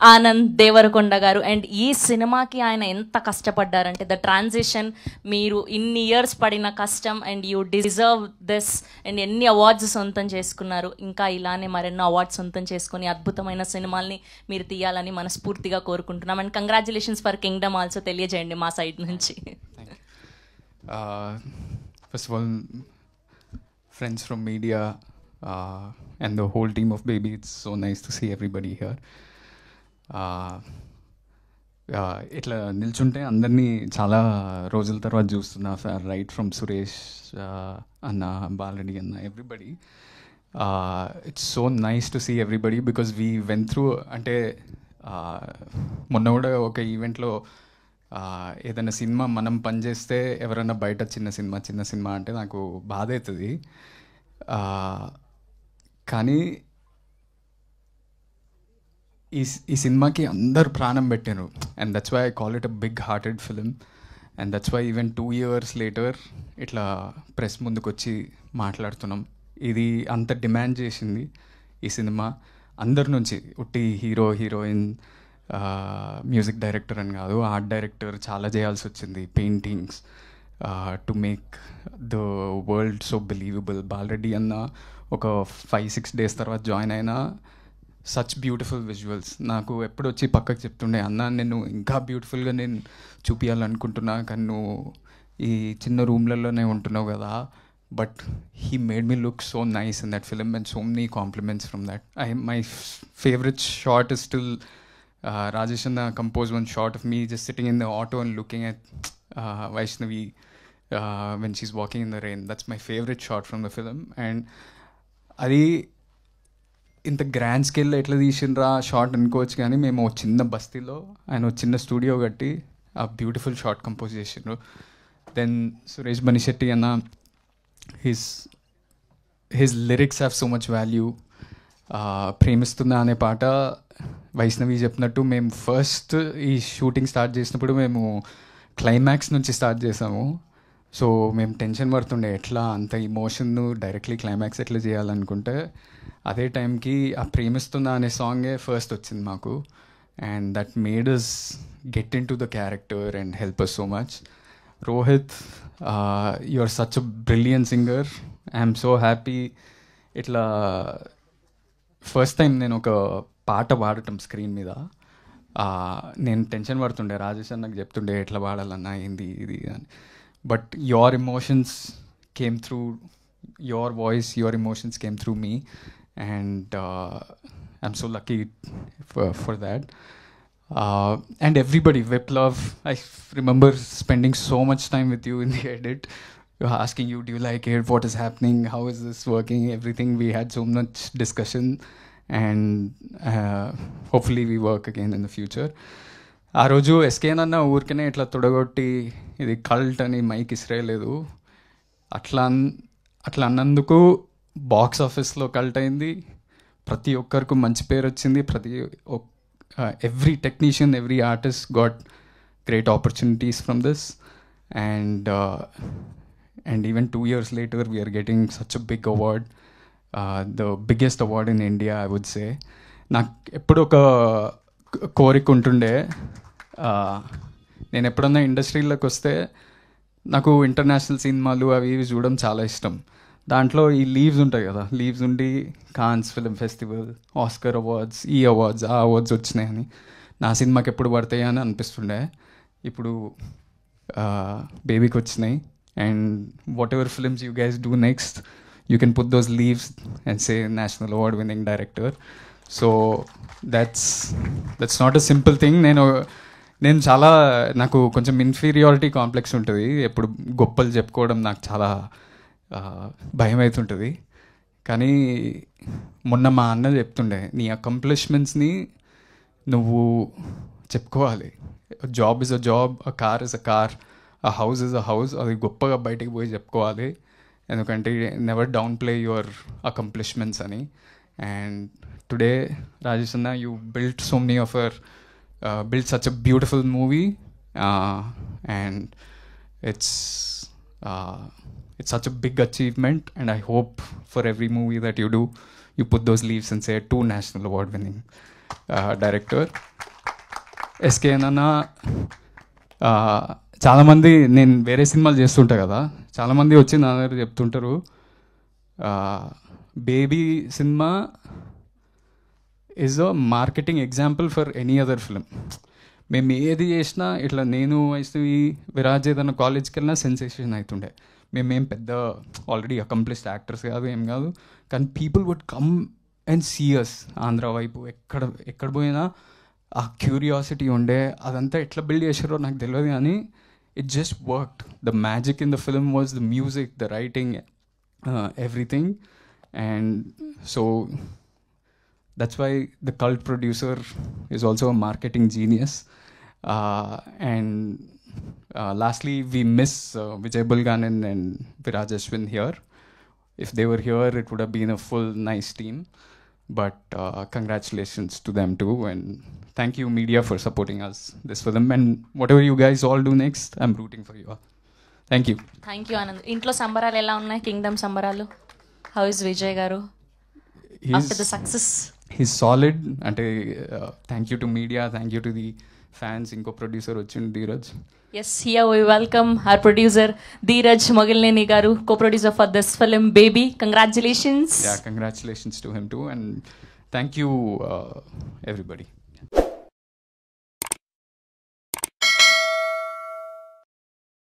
ఆనంద్ దేవరకొండ గారు. అండ్ ఈ సినిమాకి ఆయన ఎంత కష్టపడ్డారంటే ద ట్రాన్సిషన్, మీరు ఇన్ని ఇయర్స్ పడిన కష్టం and you deserve this. And ఎన్ని అవార్డ్స్ సొంతం చేసుకున్నారు, ఇంకా ఇలానే మరెన్నో అవార్డ్స్ సొంతం చేసుకుని అద్భుతమైన సినిమాల్ని మీరు తీయాలని మనస్ఫూర్తిగా కోరుకుంటున్నాం. And congratulations for Kingdom also తెలియజేయండి మా సైడ్ నుంచి. First of all, friends from media and the whole team of Baby, it's so nice to see everybody here. ఇట్లా నిల్చుంటే అందరినీ చాలా రోజుల తర్వాత చూస్తున్నా, రైట్ ఫ్రమ్ సురేష్ అన్న, బాలరెడ్డి అన్న, everybody. It's so nice to see everybody because we went through. అంటే మొన్న కూడా ఒక ఈవెంట్లో ఏదైనా సినిమా మనం పనిచేస్తే ఎవరైనా బయట చిన్న సినిమా అంటే నాకు బాధ అవుతుంది. కానీ ఈ సినిమాకి అందరు ప్రాణం పెట్టారు. And that's why I call it a big hearted film. And that's why even 2 years later ఇట్లా ప్రెస్ ముందుకు వచ్చి మాట్లాడుతున్నాం. ఇది అంత డిమాండ్ చేసింది ఈ సినిమా అందరి నుంచి. ఉట్టి హీరో, హీరోయిన్, మ్యూజిక్ డైరెక్టర్ అని కాదు, ఆర్ట్ డైరెక్టర్ చాలా చేయాల్సి వచ్చింది. Paintings to make the world so believable. Bala Reddy అన్న ఒక 5-6 days తర్వాత జాయిన్ అయినా సచ్ బ్యూటిఫుల్ విజువల్స్. నాకు ఎప్పుడు వచ్చి పక్కకు చెప్తుండే, అన్న నేను ఇంకా బ్యూటిఫుల్గా నేను చూపించాలనుకుంటున్నా, కానీ నువ్వు ఈ చిన్న రూమ్లలోనే ఉంటున్నావు కదా. But he made me look so nice in that film and so many compliments from that. My favorite shot is still Rajesh Anna composed one shot of me just sitting in the auto and looking at Vaishnavi when she's walking in the rain. That's my favorite shot from the film. And అది ఇంత grand స్కేల్లో ఎట్లా తీసిండ్రా short అనుకోవచ్చు, కానీ మేము చిన్న బస్తీలో ఆయన చిన్న స్టూడియో కట్టి ఆ బ్యూటిఫుల్ షార్ట్ కంపోజ్ చేసిండ్రు. దెన్ సురేష్ బనిశెట్టి అన్న, his lyrics have so much value. ప్రేమిస్తున్నా అనే పాట వైష్ణవి చెప్పినట్టు మేము ఫస్ట్ ఈ షూటింగ్ స్టార్ట్ చేసినప్పుడు మేము క్లైమాక్స్ నుంచి స్టార్ట్ చేసాము. సో మేము టెన్షన్ పడుతుండే ఎట్లా అంత ఇమోషన్ను డైరెక్ట్లీ క్లైమాక్స్ ఎట్లా చేయాలనుకుంటే, అదే టైంకి ఆ ప్రేమిస్తున్నా అనే సాంగే ఫస్ట్ వచ్చింది మాకు. And that made us get into the character and help us so much. Rohit, you are such a brilliant singer. I am so happy. ఇట్లా ఫస్ట్ టైం నేను ఒక పాట పాడటం స్క్రీన్ మీద, నేను టెన్షన్ పడుతుండే. రాజేష్ అన్నకు చెప్తుండే ఎట్లా పాడాలన్నా ఏంది ఇది అని. But your emotions came through, your voice, your emotions came through me. And I'm so lucky for that. And everybody, Viplav, I remember spending so much time with you in the edit. You're asking you, do you like it? What is happening? How is this working? Everything. We had so much discussion, and hopefully we work again in the future. ఆ రోజు ఎస్కేన్ అన్న ఊరికనే ఇట్లా తొడగొట్టి ఇది cult అని mic ఇస్రేయలేదు. అట్లా అన్నందుకు box ఆఫీస్లో కల్ట్ అయింది. ప్రతి ఒక్కరికి మంచి పేరు వచ్చింది. Every technician, every artist got great opportunities from this, and even 2 years later we are getting such a big award, the biggest award in India, I would say. నాకు ఎప్పుడు ఒక కోరిక ఉంటుండే, నేను ఎప్పుడన్నా ఇండస్ట్రీలోకి వస్తే నాకు ఇంటర్నేషనల్ సినిమాలు అవి ఇవి చూడడం చాలా ఇష్టం. దాంట్లో ఈ లీవ్స్ ఉంటాయి కదా, లీవ్స్ ఉండి Cannes film festival, Oscar awards, ఈ అవార్డ్స్ ఆ అవార్డ్స్ వచ్చినాయని నా సినిమాకి ఎప్పుడు పడతాయి అని అనిపిస్తుండే. ఇప్పుడు బేబీకి వచ్చినాయి. And what ever films you guys do next, you can put those leaves and say national award winning director. So that's not a simple thing. నేను చాలా, నాకు కొంచెం ఇన్ఫీరియారిటీ కాంప్లెక్స్ ఉంటుంది. ఎప్పుడు గొప్పలు చెప్పుకోవడం నాకు చాలా భయం అవుతుంటుంది. కానీ మొన్న మా అన్న చెప్తుండే, నీ అకంప్లిష్మెంట్స్ని నువ్వు చెప్పుకోవాలి. Job is a job, a car is a car, a house is a house. అది గొప్పగా బయటికి పోయి చెప్పుకోవాలి. ఎందుకంటే never down play your accomplishments అని. అండ్ టుడే రాజేష్ అన్న, you built so many of our built such a beautiful movie, and it's such a big achievement, and I hope for every movie that you do, you put those leaves and say 2 national award winning director. SK అన్న చాలామంది, నేను వేరే సినిమాలు చేస్తుంటా కదా, చాలామంది వచ్చి నా దగ్గర చెప్తుంటారు baby cinema is a marketing example for any other film. మేము ఏది చేసినా ఇట్లా, నేను వైష్ణవి విరాజ్ ఏదైనా కాలేజ్కి వెళ్ళినా సెన్సేషన్ అవుతుండే. మేమేం పెద్ద ఆల్రెడీ అకంప్లిష్డ్ యాక్టర్స్ కాదు, ఏం కాదు, కానీ people would come and see us. Andhra వైపు ఎక్కడ పోయినా ఆ క్యూరియాసిటీ ఉండే. అదంతా ఎట్లా బిల్డ్ చేశారో నాకు తెలియదు, కానీ it just worked. The magic in the film was the music, the writing, everything. And so that's why the cult producer is also a marketing genius. And lastly, we miss Vijay Bulganan and Viraj Ashwin here. If they were here, it would have been a full nice team. But congratulations to them too, and thank you media for supporting us this film. And whatever you guys all do next, I'm rooting for you all. Thank you. Thank you, Anand. Intlo సంబరాలు ఎలా ఉన్నాయి? Kingdom సంబరాలు. How is Vijay garu after the success? He's solid. అంటే thank you to media, thank you to the fans. ఇంకో producer వచ్చింది Dheeraj. Yes, here we welcome our producer Dheeraj Mogilneni garu, co-producer for this film Baby. Congratulations. Yeah, congratulations to him too, and thank you everybody.